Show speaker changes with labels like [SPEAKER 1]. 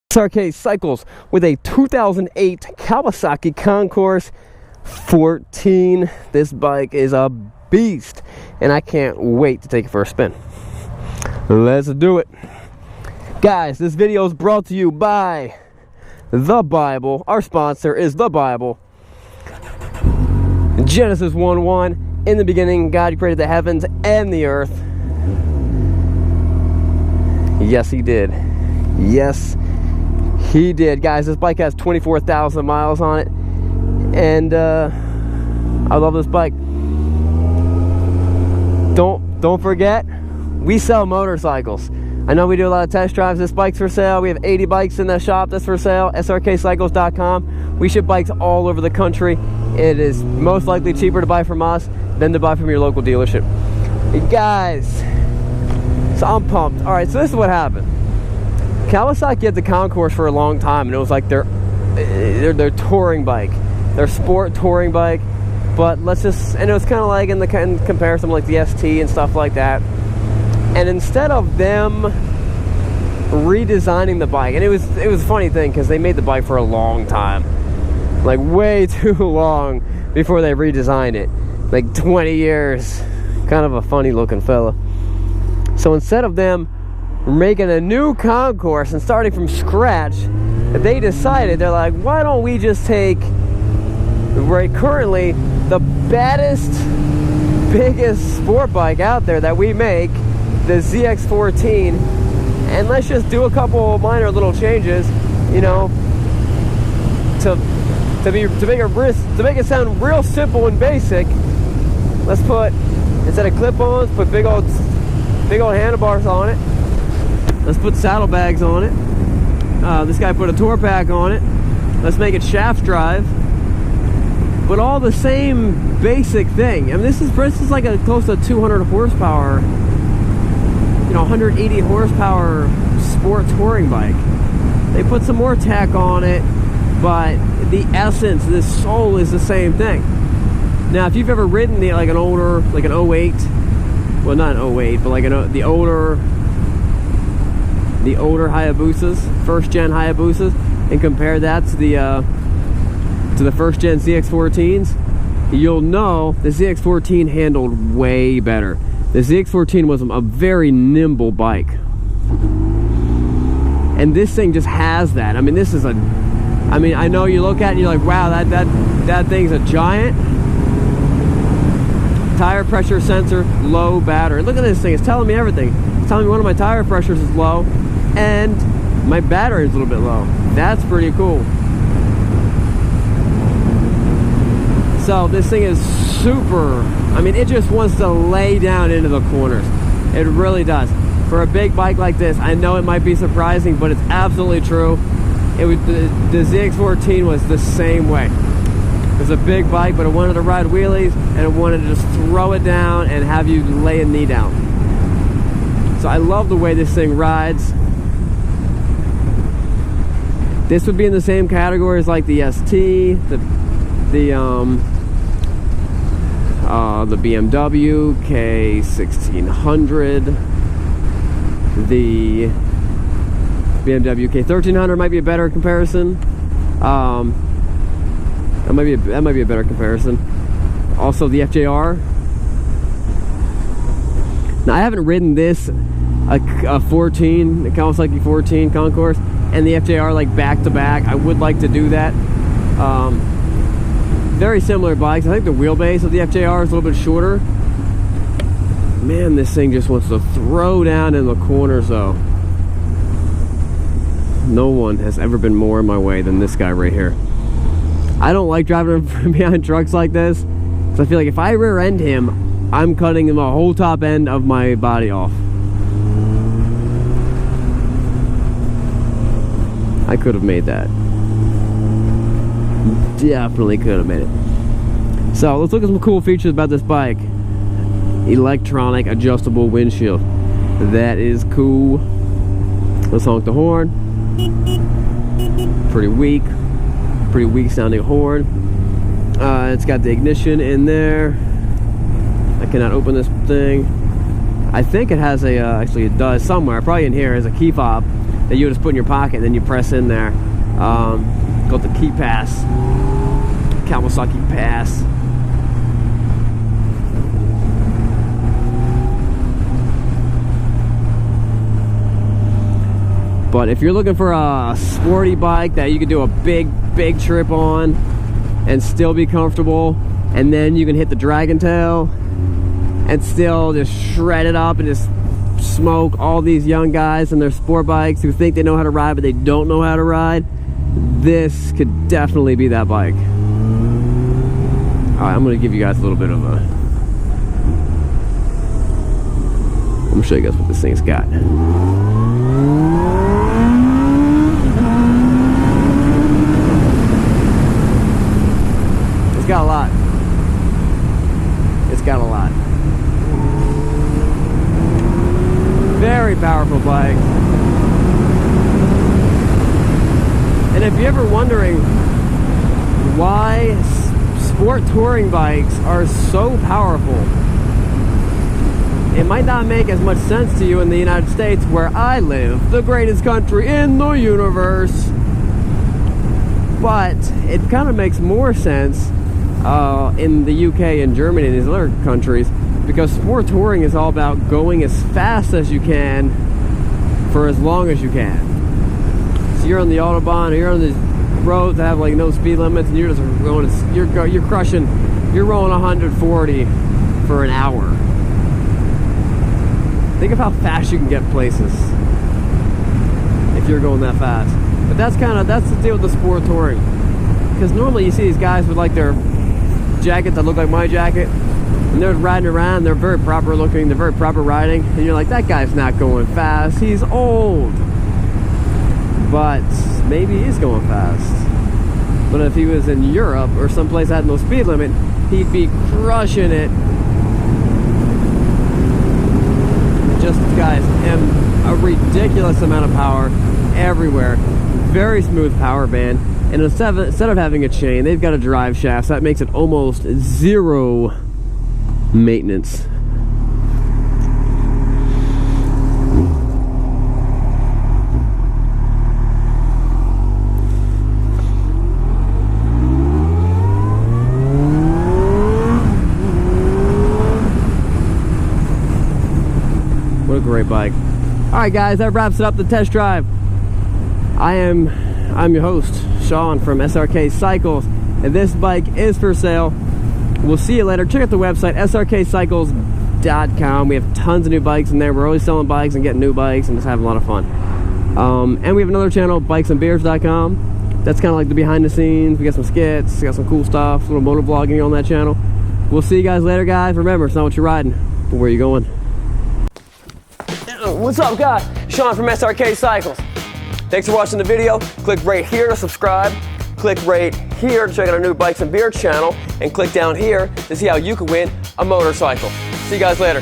[SPEAKER 1] Srkcycles with a 2008 Kawasaki Concourse 14. This bike is a beast, and I can't wait to take it for a spin. Let's do it. Guys, this video is brought to you by the Bible. Our sponsor is the Bible. Genesis 1:1. In the beginning, God created the heavens and the earth. Yes, he did. Yes, he did. Guys, this bike has 24,000 miles on it, and I love this bike. Don't forget, we sell motorcycles. I know we do a lot of test drives. This bike's for sale. We have 80 bikes in the shop that's for sale. Srkcycles.com. We ship bikes all over the country. It is most likely cheaper to buy from us than to buy from your local dealership. Hey guys, so I'm pumped. All right, so this is what happened. Kawasaki had the Concourse for a long time, and it was like their touring bike, their sport touring bike. But and it was kind of like in comparison like the ST and stuff like that. And instead of them redesigning the bike, and it was a funny thing because they made the bike for a long time, like way too long before they redesigned it, like 20 years. Kind of a funny looking fella. So instead of them making a new Concourse and starting from scratch, they decided, they're like, why don't we just take right currently the baddest, biggest sport bike out there that we make, the ZX14, and let's just do a couple minor little changes, you know, to make it sound real simple and basic. Let's put, instead of clip-ons, put big old handlebars on it. Let's put saddlebags on it. This guy put a tour pack on it. Let's make it shaft drive. But all the same basic thing. I mean, this is like a close to 200 horsepower, you know, 180 horsepower sport touring bike. They put some more tech on it, but the essence, the soul is the same thing. Now, if you've ever ridden like an older, like an 08, well, not an 08, but like the older Hayabusas, first gen Hayabusas, and compare that to the first gen ZX14s, you'll know the ZX14 handled way better. The ZX14 was a very nimble bike, and this thing just has that. I mean, this is I know you look at it and you're like, wow, that thing's a giant. Tire pressure sensor, low battery. Look at this thing, it's telling me everything. It's telling me one of my tire pressures is low and my battery is a little bit low. That's pretty cool. So this thing is super, I mean, it just wants to lay down into the corners. It really does. For a big bike like this, I know it might be surprising, but it's absolutely true. The ZX14 was the same way. It was a big bike, but it wanted to ride wheelies, and it wanted to just throw it down and have you lay a knee down. So I love the way this thing rides. This would be in the same categories like the ST, the BMW K1600, the BMW K1300 might be a better comparison. That might be a better comparison. Also, the FJR. Now, I haven't ridden this, a 14, the Kawasaki 14 Concourse, and the FJR like back to back. I would like to do that. Very similar bikes. I think the wheelbase of the FJR is a little bit shorter. Man, this thing just wants to throw down in the corners though. No one has ever been more in my way than this guy right here. I don't like driving behind trucks like this, because I feel like if I rear end him, I'm cutting the whole top end of my body off. I could have made that. Definitely could have made it. So let's look at some cool features about this bike. Electronic adjustable windshield. That is cool. Let's honk the horn. Pretty weak sounding horn. It's got the ignition in there. I cannot open this thing. I think it has a actually it does somewhere, probably in here, has a key fob. that you just put in your pocket, and then you press in there. Called the Key Pass, Kawasaki Pass. But if you're looking for a sporty bike that you can do a big trip on and still be comfortable, and then you can hit the Dragon Tail and still just shred it up and just smoke all these young guys in their sport bikes who think they know how to ride but they don't know how to ride, this could definitely be that bike. Alright, I'm going to give you guys a little bit of a... I'm going to show you guys what this thing's got. It's got a lot. It's got a lot. Very powerful bike. And if you're ever wondering why sport touring bikes are so powerful, it might not make as much sense to you in the United States, where I live, the greatest country in the universe. But it kind of makes more sense in the UK and Germany and these other countries, because sport touring is all about going as fast as you can for as long as you can. So you're on the Autobahn, or you're on the roads that have like no speed limits, and you're just going, you're crushing, you're rolling 140 for an hour. Think of how fast you can get places if you're going that fast. But that's the deal with the sport touring, because normally you see these guys with like their jackets that look like my jacket, and they're riding around, they're very proper looking, they're very proper riding, and you're like, that guy's not going fast, he's old. But maybe he's going fast. But if he was in Europe or someplace that had no speed limit, he'd be crushing it. Just, guys, a ridiculous amount of power everywhere. Very smooth power band. And instead of having a chain, they've got a drive shaft, so that makes it almost zero maintenance. What a great bike. Alright guys, that wraps it up, the test drive. I'm your host, Sean from Srkcycles, and this bike is for sale. We'll see you later. Check out the website, srkcycles.com. We have tons of new bikes in there. We're always selling bikes and getting new bikes and just having a lot of fun. And we have another channel, bikesandbeers.com. That's kind of like the behind the scenes. We got some skits, we got some cool stuff, a little motor vlogging on that channel. We'll see you guys later, guys. Remember, it's not what you're riding, but where you're going. What's up, guys? Sean from Srkcycles. Thanks for watching the video. Click right here to subscribe. Click right here to check out our new Bikes and Beer channel. And click down here to see how you can win a motorcycle. See you guys later.